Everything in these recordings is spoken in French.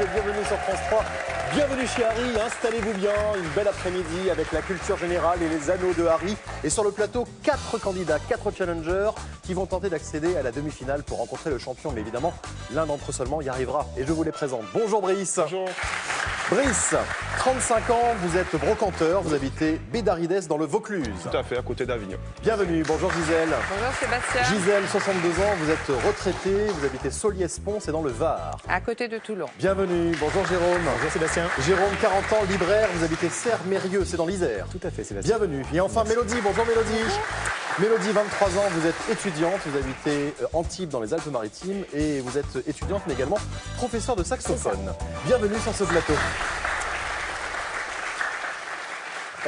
bienvenue sur France 3. Bienvenue chez Harry, installez-vous bien, une belle après-midi avec la culture générale et les anneaux de Harry. Et sur le plateau, 4 candidats, 4 challengers qui vont tenter d'accéder à la demi-finale pour rencontrer le champion. Mais évidemment, l'un d'entre eux seulement y arrivera. Et je vous les présente. Bonjour Brice. Bonjour. Brice, 35 ans, vous êtes brocanteur, vous habitez Bédarides dans le Vaucluse. Tout à fait, à côté d'Avignon. Bienvenue, bonjour Gisèle. Bonjour Sébastien. Gisèle, 62 ans, vous êtes retraitée, vous habitez Solliès-Pont, c'est dans le Var. À côté de Toulon. Bienvenue, bonjour Jérôme. Bonjour Sébastien. Jérôme, 40 ans, libraire, vous habitez Serre-Mérieux, c'est dans l'Isère. Tout à fait Sébastien. Bienvenue. Et enfin Mélodie, bonjour Mélodie. Mélodie, 23 ans, vous êtes étudiante, vous habitez Antibes dans les Alpes-Maritimes et vous êtes étudiante mais également professeure de saxophone. Bienvenue sur ce plateau.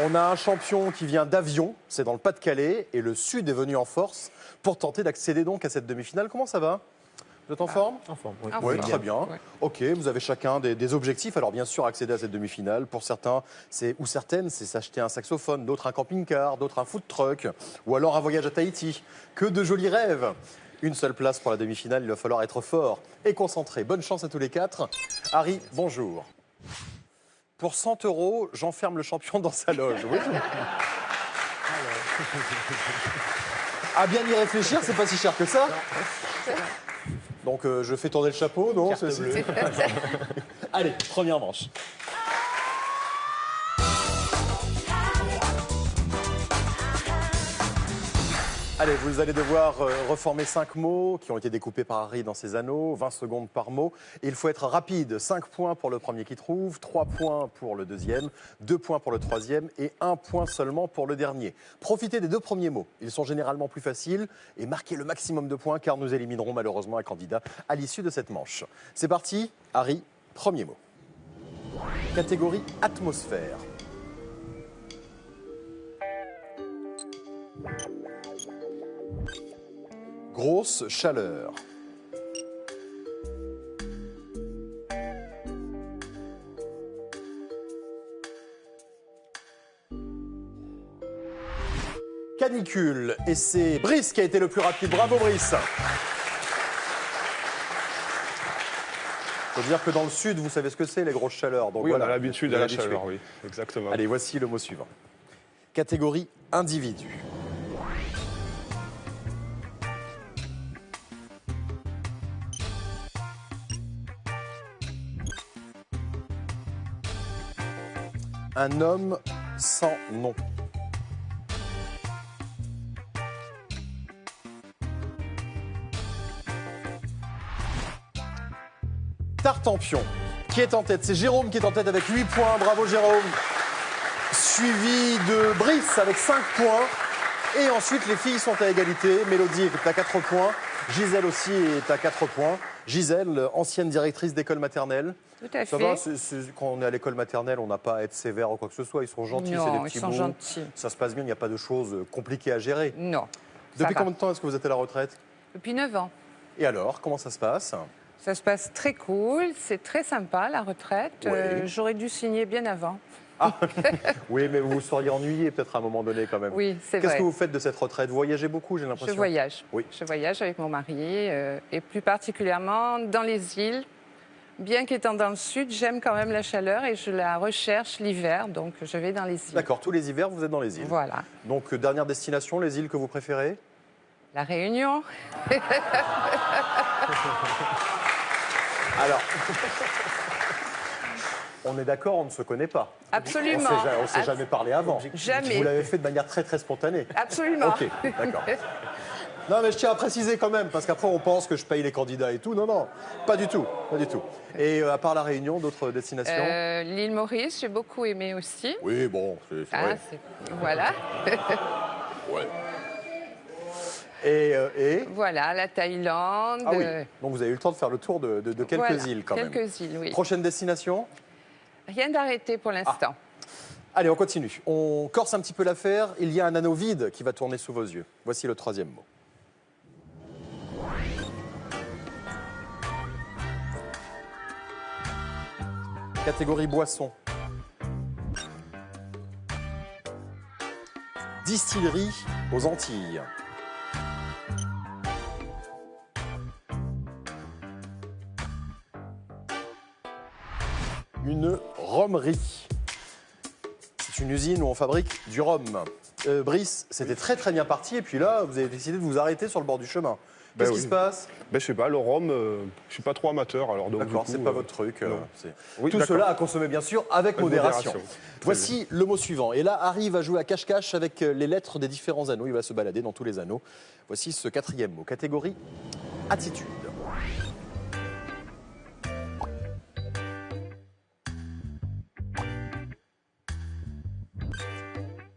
On a un champion qui vient d'Avion, c'est dans le Pas-de-Calais, et le Sud est venu en force pour tenter d'accéder donc à cette demi-finale. Comment ça va? Vous êtes en forme? En forme, oui. En Oui, forme. très bien. Ouais. Ok, vous avez chacun des objectifs. Alors bien sûr, accéder à cette demi-finale. Pour certains, ou certaines, c'est s'acheter un saxophone, d'autres un camping-car, d'autres un food truck, ou alors un voyage à Tahiti. Que de jolis rêves. Une seule place pour la demi-finale, il va falloir être fort et concentré. Bonne chance à tous les 4. Harry, bonjour. Pour 100 €, j'enferme le champion dans sa loge. Oui. À bien y réfléchir, c'est pas si cher que ça. Donc je fais tourner le chapeau, non? Carte bleue. Allez, première manche. Allez, vous allez devoir reformer 5 mots qui ont été découpés par Harry dans ses anneaux, 20 secondes par mot. Et il faut être rapide, 5 points pour le premier qui trouve, 3 points pour le deuxième, 2 points pour le troisième et 1 point seulement pour le dernier. Profitez des 2 premiers mots, ils sont généralement plus faciles et marquez le maximum de points car nous éliminerons malheureusement un candidat à l'issue de cette manche. C'est parti, Harry, premier mot. Catégorie atmosphère. Grosse chaleur. Canicule. Et c'est Brice qui a été le plus rapide. Bravo Brice. Faut dire que dans le sud, vous savez ce que c'est, les grosses chaleurs. Donc Oui, voilà, on a l'habitude vous à la êtes habitué. chaleur, oui, exactement. Allez, voici le mot suivant. Catégorie individu. Un homme sans nom. Tartampion. Qui est en tête? C'est Jérôme qui est en tête avec 8 points. Bravo Jérôme. Suivi de Brice avec 5 points. Et ensuite, les filles sont à égalité. Mélodie est à 4 points. Gisèle aussi est à 4 points. Gisèle, ancienne directrice d'école maternelle. Tout à Ça fait. va, quand on est à l'école maternelle, on n'a pas à être sévère ou quoi que ce soit. Ils sont gentils, c'est des Non, petits ils sont bouts. gentils. Ça se passe bien, il n'y a pas de choses compliquées à gérer. Non. ça Depuis va. combien de temps est-ce que vous êtes à la retraite? Depuis 9 ans. Et alors, comment ça se passe? Ça se passe très cool, c'est très sympa la retraite. Ouais. J'aurais dû signer bien avant. Oui, mais vous vous seriez ennuyé peut-être à un moment donné quand même. Oui, c'est Qu'est-ce vrai. que vous faites de cette retraite? Vous voyagez beaucoup, j'ai l'impression. Je voyage. Oui. Je voyage avec mon mari et plus particulièrement dans les îles. Bien qu'étant dans le sud, j'aime quand même la chaleur et je la recherche l'hiver, donc je vais dans les îles. D'accord, tous les hivers, vous êtes dans les îles. Voilà. Donc, dernière destination, les îles que vous préférez? La Réunion. Alors, on est d'accord, on ne se connaît pas. Absolument. On ne s'est jamais parlé avant. Jamais. Vous l'avez fait de manière très, très spontanée. Absolument. Ok, d'accord. Non, mais je tiens à préciser quand même, parce qu'après, on pense que je paye les candidats et tout. Non, non, pas du tout. Pas du tout. Et à part la Réunion, d'autres destinations? L'île Maurice, j'ai beaucoup aimé aussi. Oui, bon, c'est Ah, vrai. voilà. Ouais. Et Voilà, la Thaïlande. Ah oui, donc vous avez eu le temps de faire le tour de quelques voilà, îles quand même. quelques îles, oui. Prochaine destination? Rien d'arrêté pour l'instant. Allez, on continue. On corse un petit peu l'affaire. Il y a un anneau vide qui va tourner sous vos yeux. Voici le troisième mot. Catégorie boisson. Distillerie aux Antilles. une rhummerie. C'est une usine où on fabrique du rhum. Brice, c'était très très bien parti et puis là, vous avez décidé de vous arrêter sur le bord du chemin. Qu'est-ce qui se passe? Je sais pas, le rhum, je suis pas trop amateur. Alors donc, D'accord, c'est pas votre truc. Oui, Tout d'accord. cela à consommer bien sûr avec modération. Voici le mot suivant. Et là, Harry va jouer à cache-cache avec les lettres des différents anneaux. Il va se balader dans tous les anneaux. Voici ce quatrième mot. Catégorie attitude.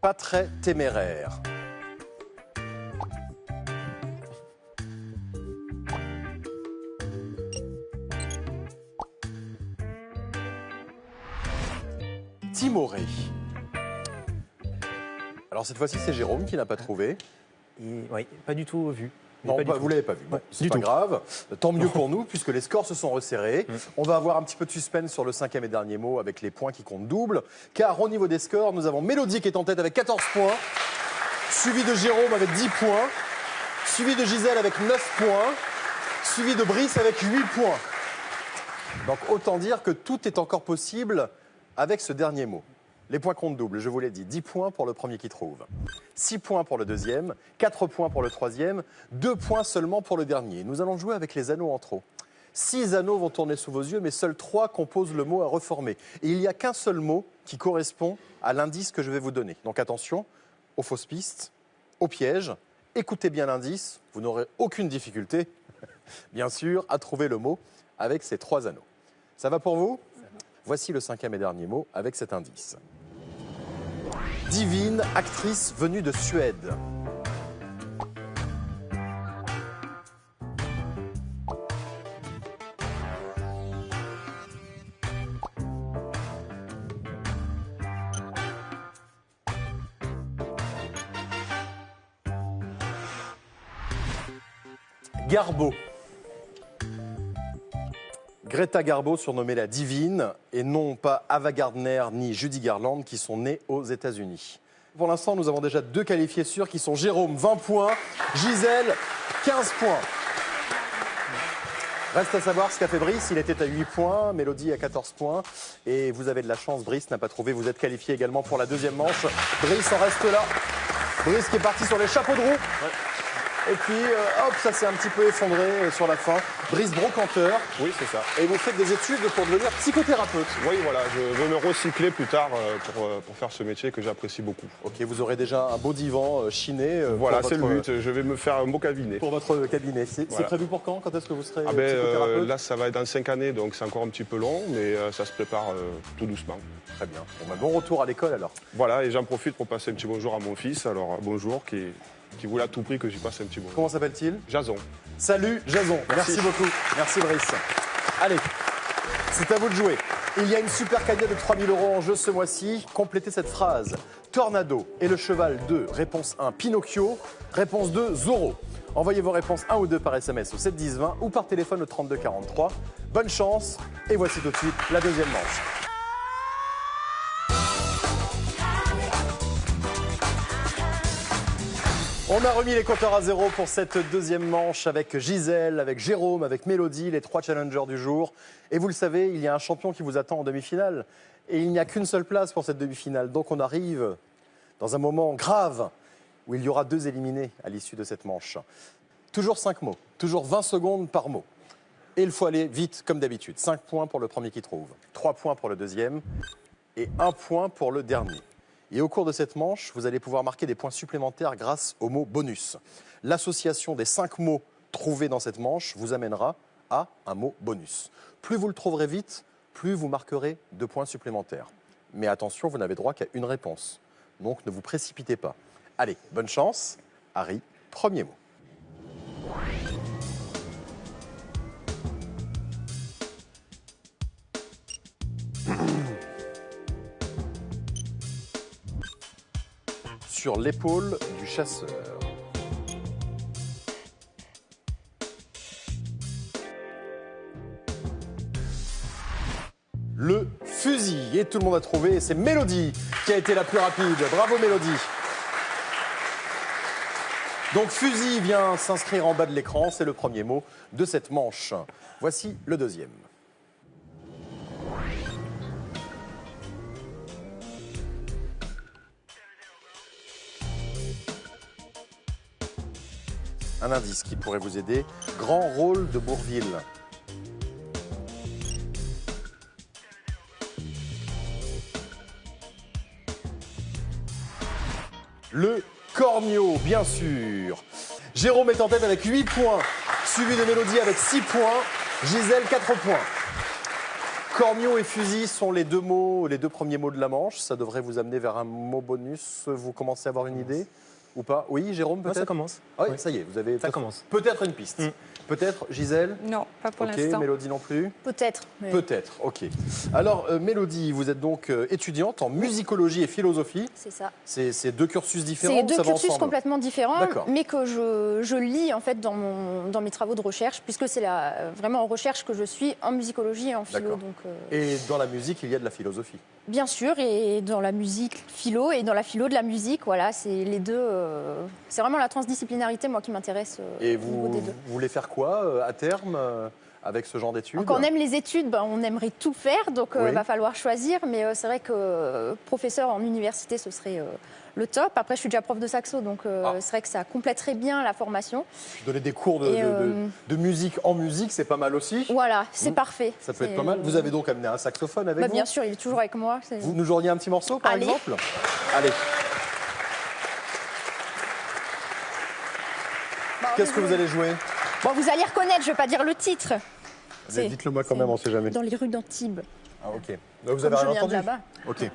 Pas très téméraire. Timoré. Alors cette fois-ci, c'est Jérôme qui n'a pas trouvé. Oui, pas du tout vu. Non, Pas du tout. vous ne l'avez pas vu. Bon, c'est Du pas tout. grave. Tant mieux pour nous, puisque les scores se sont resserrés. On va avoir un petit peu de suspense sur le cinquième et dernier mot avec les points qui comptent double. Car au niveau des scores, nous avons Mélodie qui est en tête avec 14 points, suivi de Jérôme avec 10 points, suivi de Gisèle avec 9 points, suivi de Brice avec 8 points. Donc autant dire que tout est encore possible avec ce dernier mot. Les points comptent double, je vous l'ai dit. 10 points pour le premier qui trouve. 6 points pour le deuxième, 4 points pour le troisième, 2 points seulement pour le dernier. Nous allons jouer avec les anneaux en trop. 6 anneaux vont tourner sous vos yeux, mais seuls 3 composent le mot à reformer. Et il n'y a qu'un seul mot qui correspond à l'indice que je vais vous donner. Donc attention aux fausses pistes, aux pièges. Écoutez bien l'indice, vous n'aurez aucune difficulté, bien sûr, à trouver le mot avec ces 3 anneaux. Ça va pour vous ? Voici le cinquième et dernier mot avec cet indice. Divine actrice venue de Suède. Garbo. Greta Garbo, surnommée la Divine, et non pas Ava Gardner ni Judy Garland, qui sont nées aux États-Unis. Pour l'instant, nous avons déjà 2 qualifiés sûrs qui sont Jérôme, 20 points, Gisèle, 15 points. Reste à savoir ce qu'a fait Brice, il était à 8 points, Mélodie à 14 points, et vous avez de la chance, Brice n'a pas trouvé, vous êtes qualifié également pour la deuxième manche. Brice en reste là, Brice qui est parti sur les chapeaux de roue. Et puis, hop, ça s'est un petit peu effondré sur la fin. Brice brocanteur. Oui, c'est ça. Et vous faites des études pour devenir psychothérapeute. Oui, voilà, je veux me recycler plus tard pour faire ce métier que j'apprécie beaucoup. Ok, vous aurez déjà un beau divan chiné. Voilà, pour c'est le votre- but. Je vais me faire un beau cabinet. Pour votre cabinet. C'est Voilà. prévu pour quand? Quand est-ce que vous serez Ah ben, psychothérapeute? là, ça va être dans 5 années, donc c'est encore un petit peu long, mais ça se prépare tout doucement. Très bien. Bon retour à l'école alors. Voilà, et j'en profite pour passer un petit bonjour à mon fils. Alors, bonjour, qui voulait à tout prix que j'y passe un petit bonjour. Comment s'appelle-t-il? Jason. Salut Jason. Merci beaucoup. Merci Brice. Allez, c'est à vous de jouer. Il y a une super cagnotte de 3 000 € en jeu ce mois-ci. Complétez cette phrase. Tornado et le cheval 2. Réponse 1, Pinocchio. Réponse 2, Zorro. Envoyez vos réponses 1 ou 2 par SMS au 7 10 20 ou par téléphone au 32 43. Bonne chance. Et voici tout de suite la deuxième manche. On a remis les compteurs à zéro pour cette deuxième manche avec Gisèle, avec Jérôme, avec Mélodie, les 3 challengers du jour. Et vous le savez, il y a un champion qui vous attend en demi-finale. Et il n'y a qu'une seule place pour cette demi-finale. Donc on arrive dans un moment grave où il y aura 2 éliminés à l'issue de cette manche. Toujours 5 mots, toujours 20 secondes par mot. Et il faut aller vite comme d'habitude. 5 points pour le premier qui trouve, 3 points pour le deuxième et 1 point pour le dernier. Et au cours de cette manche, vous allez pouvoir marquer des points supplémentaires grâce au mot bonus. L'association des 5 mots trouvés dans cette manche vous amènera à un mot bonus. Plus vous le trouverez vite, plus vous marquerez 2 points supplémentaires. Mais attention, vous n'avez droit qu'à une réponse. Donc ne vous précipitez pas. Allez, bonne chance. Harry, premier mot. Sur l'épaule du chasseur. Le fusil. Et tout le monde a trouvé. Et c'est Mélodie qui a été la plus rapide. Bravo Mélodie. Donc fusil vient s'inscrire en bas de l'écran. C'est le premier mot de cette manche. Voici le deuxième. Un indice qui pourrait vous aider. Grand rôle de Bourvil. Le corneau, bien sûr. Jérôme est en tête avec 8 points, suivi de Mélodie avec 6 points, Gisèle 4 points. Corneau et fusil sont les deux premiers mots de la manche. Ça devrait vous amener vers un mot bonus. Vous commencez à avoir une idée ou pas? Oui, Jérôme, peut-être? Ça commence. Ah oui, Oui. ça y est, vous avez Ça commence. peut-être une piste. Peut-être, Gisèle? Non, pas pour Ok, l'instant. Mélodie non plus? Peut-être. mais- Peut-être, ok. Alors, Mélodie, vous êtes donc étudiante en musicologie et philosophie. C'est ça. C'est deux cursus différents? C'est deux ça va cursus ensemble complètement différents, D'accord. mais que je lis en fait dans mes travaux de recherche, puisque c'est vraiment en recherche que je suis en musicologie et en philo. D'accord. Donc, Et dans la musique, il y a de la philosophie. bien sûr, et dans la musique philo et dans la philo de la musique, voilà, c'est les deux. C'est vraiment la transdisciplinarité, moi, qui m'intéresse Et au niveau vous des deux. voulez faire quoi à terme avec ce genre d'études? Quand on aime les études, ben, on aimerait tout faire, donc il Oui. va falloir choisir. Mais c'est vrai que professeur en université, ce serait le top. Après, je suis déjà prof de saxo, donc c'est vrai que ça compléterait bien la formation. Donner des cours Et, de musique en musique, c'est pas mal aussi. Voilà, c'est parfait. Ça peut être C'est- pas mal. Vous avez donc amené un saxophone avec Bah, vous? bien sûr, il est toujours avec moi. c'est- Vous nous joueriez un petit morceau, par Allez. exemple? Allez. Bon, Qu'est-ce que vous allez jouer? Bon, vous allez reconnaître, je ne vais pas dire le titre. C'est- Dites-le moi quand même, on sait jamais. Dans les rues d'Antibes. Ah, ok. Donc, vous avez Comme je rien viens de entendu? là-bas. Ok.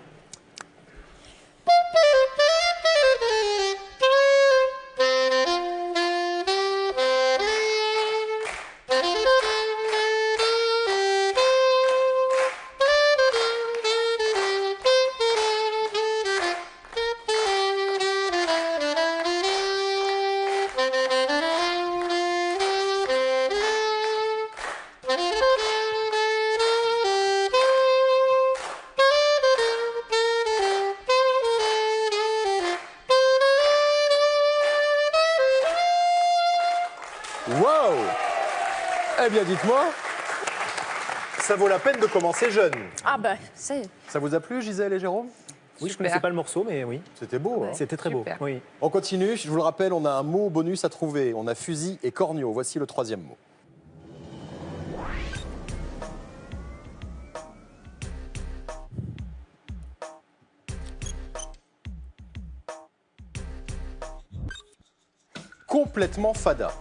Wow! Eh bien, dites-moi, ça vaut la peine de commencer jeune. Ah bah, c'est... Ça vous a plu, Gisèle et Jérôme? Oui, je Super. connaissais pas le morceau, mais oui. C'était beau, hein? C'était très beau. Super. Oui. On continue. Je vous le rappelle, on a un mot bonus à trouver. On a fusil et corneau. Voici le troisième mot. Complètement fada.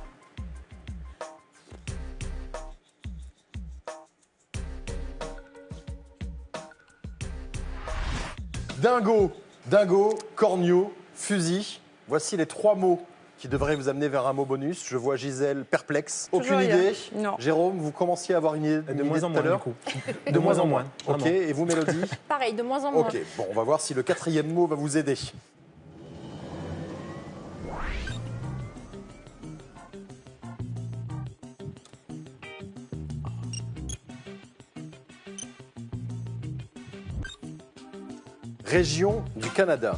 Dingo, dingo, corneau, fusil. Voici les trois mots qui devraient vous amener vers un mot bonus. Je vois Gisèle perplexe. Toujours Aucune rien. idée? Non. Jérôme, vous commenciez à avoir une idée, De une moins idée en tout moins, à l'heure? du coup. De moins en moins. Ok, vraiment. et vous, Mélodie? Pareil, de moins en moins. Ok, bon, on va voir si le quatrième mot va vous aider. Région du Canada.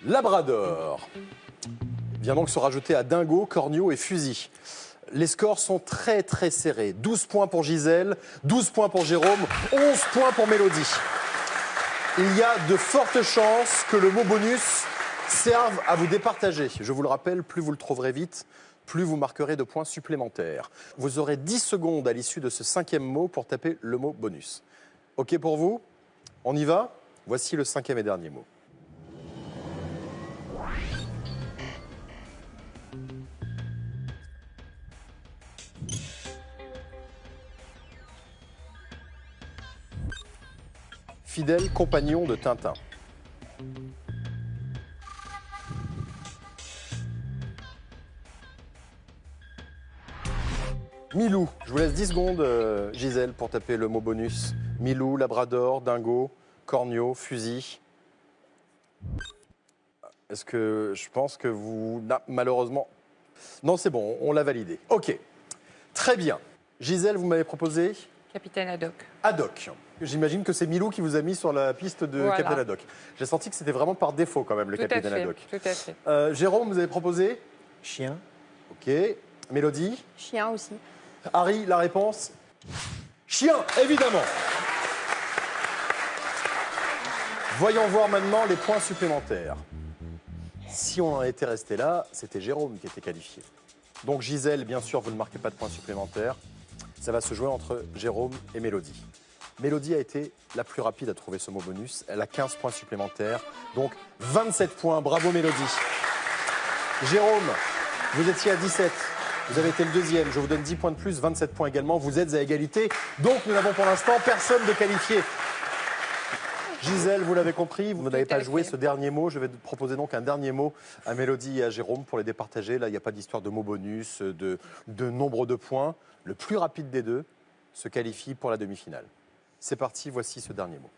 Labrador. Vient donc se rajouter à dingo, corneau et fusil. Les scores sont très très serrés. 12 points pour Gisèle, 12 points pour Jérôme, 11 points pour Mélodie. Il y a de fortes chances que le mot bonus serve à vous départager. Je vous le rappelle, plus vous le trouverez vite, plus vous marquerez de points supplémentaires. Vous aurez 10 secondes à l'issue de ce cinquième mot pour taper le mot bonus. OK pour vous? On y va? Voici le cinquième et dernier mot. Fidèle compagnon de Tintin. Milou, je vous laisse 10 secondes, Gisèle, pour taper le mot bonus. Milou, labrador, dingo, corneau, fusil. Est-ce que je pense que vous... Non, malheureusement... Non, c'est bon, on l'a validé. OK, très bien. Gisèle, vous m'avez proposé Capitaine Haddock. Haddock. J'imagine que c'est Milou qui vous a mis sur la piste de Voilà. Capitaine Haddock. J'ai senti que c'était vraiment par défaut quand même, le Tout à Capitaine fait. Haddock. Tout à fait. Jérôme, vous avez proposé? Chien. OK. Mélodie? Chien aussi. Harry, la réponse? Chien, évidemment. Voyons voir maintenant les points supplémentaires. Si on en était resté là, c'était Jérôme qui était qualifié. Donc Gisèle, bien sûr, vous ne marquez pas de points supplémentaires. Ça va se jouer entre Jérôme et Mélodie. Mélodie a été la plus rapide à trouver ce mot bonus. Elle a 15 points supplémentaires, donc 27 points. Bravo Mélodie. Jérôme, vous étiez à 17. Vous avez été le deuxième. Je vous donne 10 points de plus, 27 points également. Vous êtes à égalité. Donc nous n'avons pour l'instant personne de qualifié. Gisèle, vous l'avez compris, vous n'avez pas joué ce dernier mot. Je vais proposer donc un dernier mot à Mélodie et à Jérôme pour les départager. Là, il n'y a pas d'histoire de mots bonus, de nombre de points. Le plus rapide des deux se qualifie pour la demi-finale. C'est parti, voici ce dernier mot.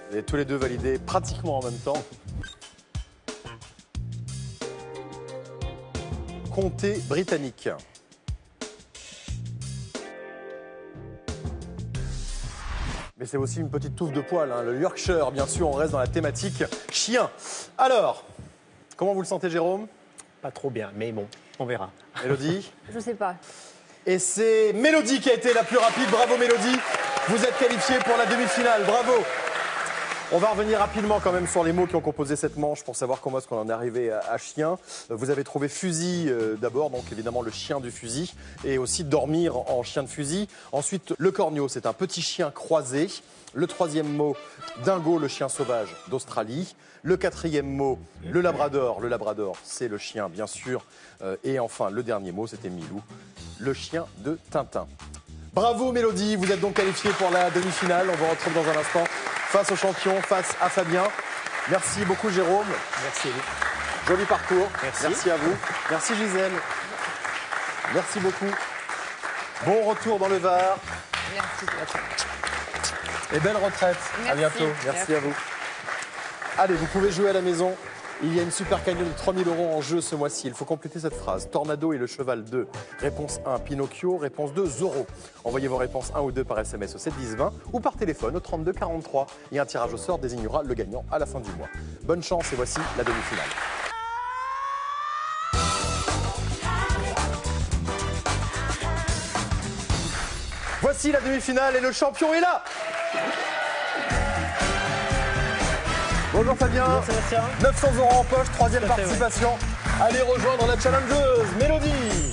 Vous avez tous les deux validé pratiquement en même temps. Comté britannique. Mais c'est aussi une petite touffe de poil, hein. Le Yorkshire, bien sûr, on reste dans la thématique chien. Alors, comment vous le sentez, Jérôme? Pas trop bien, mais bon, on verra. Mélodie? Je sais pas. Et c'est Mélodie qui a été la plus rapide. Bravo Mélodie. Vous êtes qualifiée pour la demi-finale. Bravo. On va revenir rapidement quand même sur les mots qui ont composé cette manche pour savoir comment est-ce qu'on en est arrivé à chien. Vous avez trouvé fusil d'abord, donc évidemment le chien du fusil, et aussi dormir en chien de fusil. Ensuite, le corneau, c'est un petit chien croisé. Le troisième mot, dingo, le chien sauvage d'Australie. Le quatrième mot, le labrador. Le labrador, c'est le chien, bien sûr. Et enfin, le dernier mot, c'était Milou, le chien de Tintin. Bravo Mélodie, vous êtes donc qualifiée pour la demi-finale. On vous retrouve dans un instant face au champion, face à Fabien. Merci beaucoup Jérôme. Merci. Joli parcours. Merci. À vous. Merci Gisèle. Merci beaucoup. Bon retour dans le Var. Merci. Et belle retraite. À Merci. bientôt. Merci à vous. Allez, vous pouvez jouer à la maison. Il y a une super cagnotte de 3 000 € en jeu ce mois-ci. Il faut compléter cette phrase. Tornado et le cheval 2. Réponse 1, Pinocchio. Réponse 2, Zorro. Envoyez vos réponses 1 ou 2 par SMS au 7 10 20 ou par téléphone au 32 43. Et un tirage au sort désignera le gagnant à la fin du mois. Bonne chance et voici la demi-finale. Voici la demi-finale et le champion est là. Bonjour Fabien. Bonjour Sébastien. 900 € en poche, troisième Tout à fait, participation. Allez rejoindre la challengeuse, Mélodie.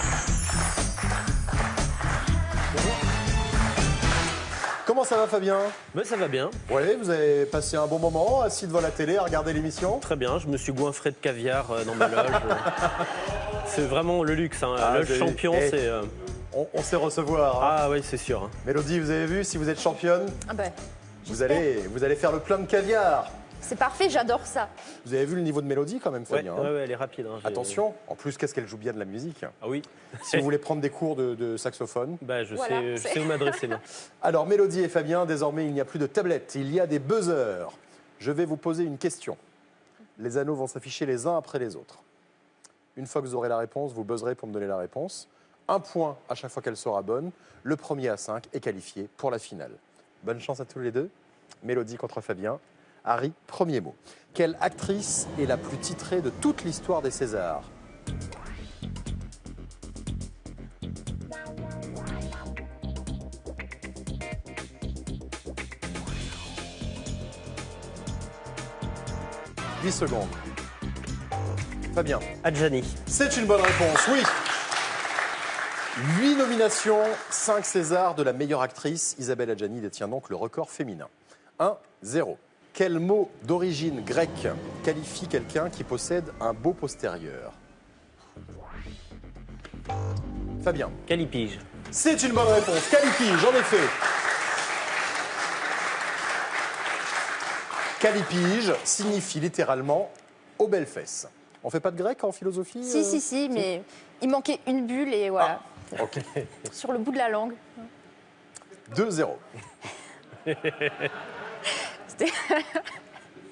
Comment ça va Fabien? Ben, ça va bien, Oui, vous avez passé un bon moment assis devant la télé à regarder l'émission? très bien. Je me suis goinfré de caviar dans ma loge. C'est vraiment le luxe. Hein. Ah, Le vous avez- champion, Eh. c'est. On sait recevoir. Hein. Ah oui, c'est sûr. Hein. Mélodie, vous avez vu, si vous êtes championne, Ah ben, vous allez faire le plein de caviar. c'est parfait, j'adore ça. Vous avez vu le niveau de Mélodie quand même, Ouais, Fabien hein. ouais, elle est rapide. Hein. J'ai- Attention, en plus, qu'est-ce qu'elle joue bien de la musique. Ah oui. Si vous voulez prendre des cours de saxophone. Bah, je Voilà, sais, je c'est- sais où m'adresser. là. Alors, Mélodie et Fabien, désormais, il n'y a plus de tablette, il y a des buzzers. Je vais vous poser une question. Les anneaux vont s'afficher les uns après les autres. Une fois que vous aurez la réponse, vous buzzerez pour me donner la réponse. Un point à chaque fois qu'elle sera bonne. Le premier à 5 est qualifié pour la finale. Bonne chance à tous les deux. Mélodie contre Fabien. Harry, premier mot. Quelle actrice est la plus titrée de toute l'histoire des Césars? « 10 secondes. Fabien. Adjani. C'est une bonne réponse, oui. 8 nominations, 5 Césars de la meilleure actrice. Isabelle Adjani détient donc le record féminin. 1-0. Quel mot d'origine grecque qualifie quelqu'un qui possède un beau postérieur? Fabien. Calipige. C'est une bonne réponse. Calipige, en effet. Calipige signifie littéralement aux belles fesses. On fait pas de grec en philosophie Si, mais il manquait une bulle et voilà. Ok. Sur le bout de la langue. 2-0. C'était-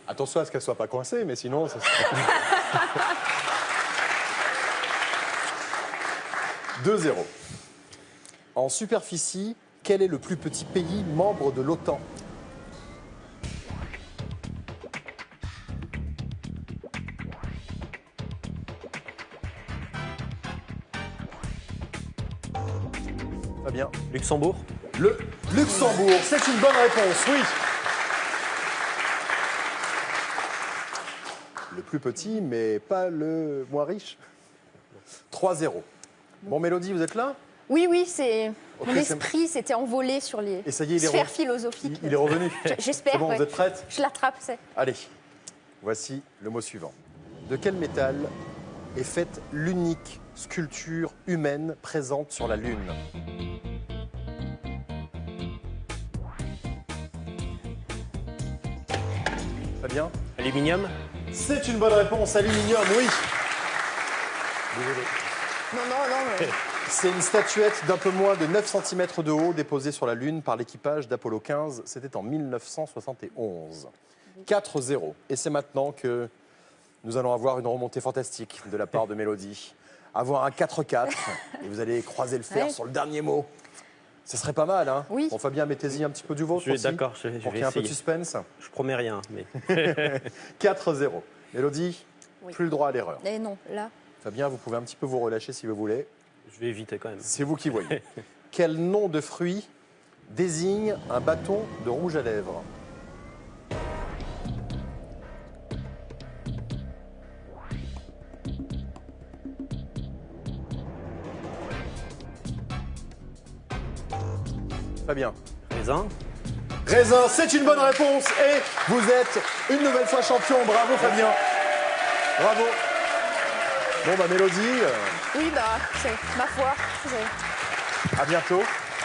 Attention à ce qu'elle soit pas coincée, mais sinon, ça serait... 2-0. En superficie, quel est le plus petit pays membre de l'OTAN? Fabien. Luxembourg. Le Luxembourg, c'est une bonne réponse, oui. Le plus petit, mais pas le moins riche. 3-0. Bon, Mélodie, vous êtes là? Oui, oui, c'est Ok, mon c'est- esprit s'était envolé sur les Et ça y est, il est, sphères re- philosophiques. il est revenu. J'espère. C'est bon, ouais. vous êtes prête? Je l'attrape, c'est. Allez, voici le mot suivant. De quel métal est faite l'unique sculpture humaine présente sur la Lune? Fabien? Aluminium. C'est une bonne réponse, aluminium, oui. Non, non, non. mais- C'est une statuette d'un peu moins de 9 cm de haut déposée sur la Lune par l'équipage d'Apollo 15. C'était en 1971. 4-0. Et c'est maintenant que nous allons avoir une remontée fantastique de la part de Mélodie. Avoir un 4-4 et vous allez croiser le fer Ouais. sur le dernier mot. Ce serait pas mal, hein? Oui. Bon, Fabien, mettez-y un petit peu du vôtre Je suis aussi, d'accord, je pour qu'il vais y ait un peu de essayer. suspense. Je promets rien, mais 4-0. Mélodie, Oui. plus le droit à l'erreur. Eh non, là. Fabien, vous pouvez un petit peu vous relâcher si vous voulez. je vais éviter quand même. C'est vous qui voyez. Quel nom de fruit désigne un bâton de rouge à lèvres? Fabien. Raisin. Raisin, c'est une bonne réponse et vous êtes une nouvelle fois champion. Bravo Fabien. Bravo. Bon bah Mélodie, Oui, bah, c'est ma foi. c'est- à bientôt.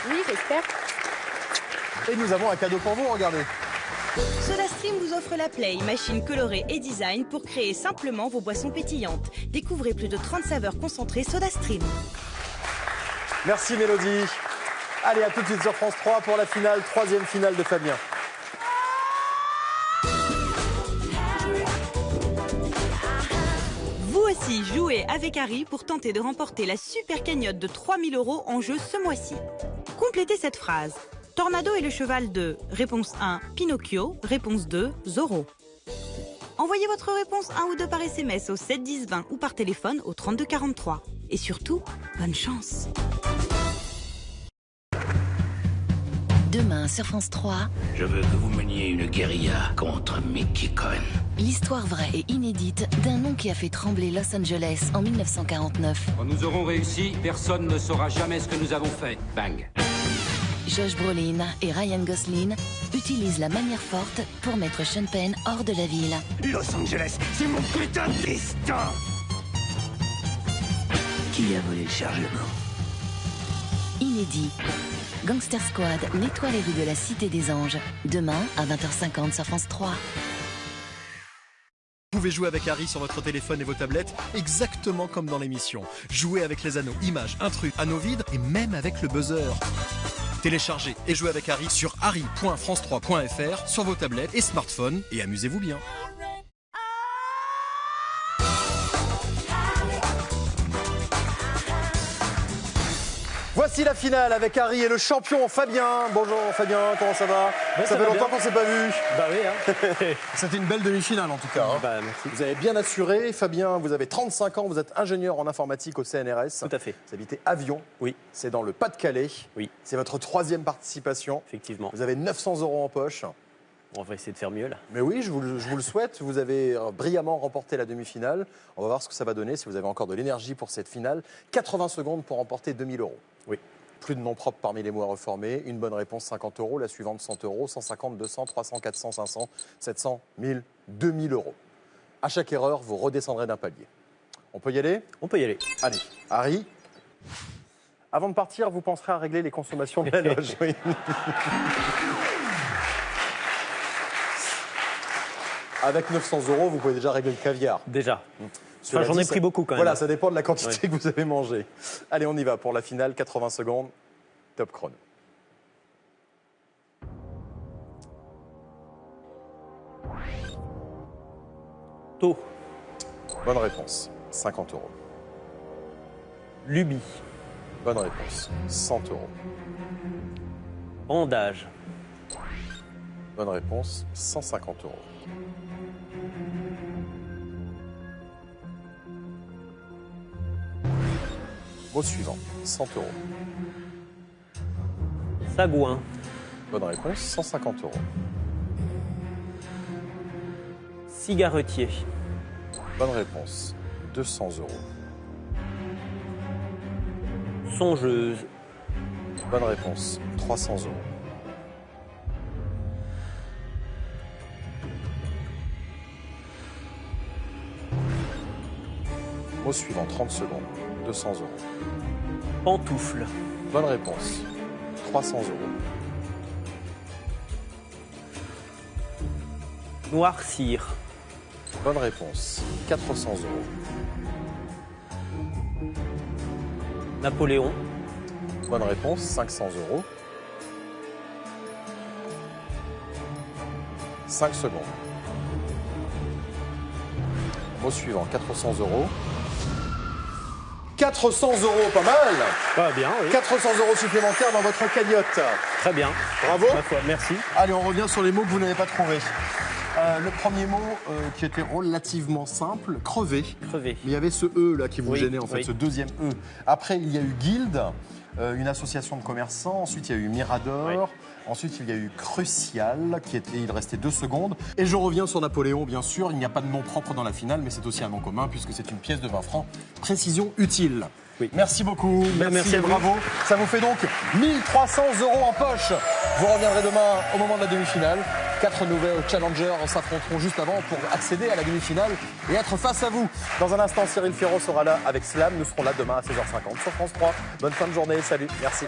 Oui, j'espère. Et nous avons un cadeau pour vous, regardez. SodaStream vous offre la Play, machine colorée et design pour créer simplement vos boissons pétillantes. Découvrez plus de 30 saveurs concentrées SodaStream. Merci Mélodie. Allez, à tout de suite sur France 3 pour la finale, troisième finale de Fabien. Vous aussi, jouez avec Harry pour tenter de remporter la super cagnotte de 3000 € en jeu ce mois-ci. Complétez cette phrase. Tornado est le cheval de. Réponse 1, Pinocchio. Réponse 2, Zorro. Envoyez votre réponse 1 ou 2 par SMS au 7 10 20 ou par téléphone au 32 43. Et surtout, bonne chance. Demain sur France 3, Je veux que vous meniez une guérilla contre Mickey Cohen. l'histoire vraie et inédite d'un nom qui a fait trembler Los Angeles en 1949. Quand nous aurons réussi, personne ne saura jamais ce que nous avons fait. Bang. Josh Brolin et Ryan Gosling utilisent la manière forte pour mettre Sean Penn hors de la ville. Los Angeles, c'est mon putain de destin. Qui a volé le chargement? Inédit. Gangster Squad nettoie les rues de la Cité des Anges. Demain à 20h50 sur France 3. Vous pouvez jouer avec Harry sur votre téléphone et vos tablettes, exactement comme dans l'émission. Jouer avec les anneaux, images, intrus, anneaux vides et même avec le buzzer. Téléchargez et jouez avec Harry sur harry.france3.fr sur vos tablettes et smartphones et amusez-vous bien. Voici la finale avec Harry et le champion Fabien. Bonjour Fabien, comment ça va? Ben, Ça ça fait va longtemps bien. qu'on s'est pas vu. Bah oui, hein. C'était une belle demi-finale en tout cas. hein. Bah, merci. Vous avez bien assuré. Fabien, vous avez 35 ans, vous êtes ingénieur en informatique au CNRS. Tout à fait. Vous habitez Avion, Oui, c'est dans le Pas-de-Calais. oui, C'est votre troisième participation. effectivement. Vous avez 900 € en poche. On va essayer de faire mieux là. Mais oui, je vous le souhaite. Vous avez brillamment remporté la demi-finale. On va voir ce que ça va donner si vous avez encore de l'énergie pour cette finale. 80 secondes pour remporter 2000 €. Oui. Plus de noms propres parmi les mots à reformer. Une bonne réponse, 50 €. La suivante, 100 €. 150, 200, 300, 400, 500, 700, 1000, 2000 €. À chaque erreur, vous redescendrez d'un palier. On peut y aller? On peut y aller. Allez, Harry. Avant de partir, vous penserez à régler les consommations de la loge. Oui. Avec 900 €, vous pouvez déjà régler le caviar. Déjà. Cela J'en dit, ai ça- pris beaucoup quand même. Voilà, ça dépend de la quantité Ouais. que vous avez mangé. Allez, on y va pour la finale, 80 secondes, top chrono. Taux. Bonne réponse, 50 €. Lubie. Bonne réponse, 100 €. Bandage. Bonne réponse, 150 €. Mot suivant, 100 €. Sagouin. Bonne réponse, 150 €. Cigaretier. Bonne réponse, 200 €. Songeuse. Bonne réponse, 300 €. Mot suivant, 30 secondes, 200 €. Pantoufle. Bonne réponse, 300 €. Noircir. Bonne réponse, 400 €. Napoléon. Bonne réponse, 500 €. 5 secondes. Mot suivant, 400 €. 400 €, pas mal. Pas bien, oui. 400 € supplémentaires dans votre cagnotte. Très bien. Bravo. Ma foi, merci. Allez, on revient sur les mots que vous n'avez pas trouvés. Le premier mot qui était relativement simple, crever. Crever. Mais il y avait ce E là qui vous Oui, gênait en fait, oui. ce deuxième E. Après, il y a eu Guilde, une association de commerçants. Ensuite, il y a eu Mirador. Oui. Ensuite, il y a eu Crucial, il restait 2 secondes. Et je reviens sur Napoléon, bien sûr. Il n'y a pas de nom propre dans la finale, mais c'est aussi un nom commun puisque c'est une pièce de 20 francs. Précision utile. Oui. Merci beaucoup. Merci et à vous. bravo. Ça vous fait donc 1300 € en poche. Vous reviendrez demain au moment de la demi-finale. 4 nouveaux challengers s'affronteront juste avant pour accéder à la demi-finale et être face à vous. Dans un instant, Cyril Ferraud sera là avec Slam. Nous serons là demain à 16h50 sur France 3. Bonne fin de journée. Salut. Merci.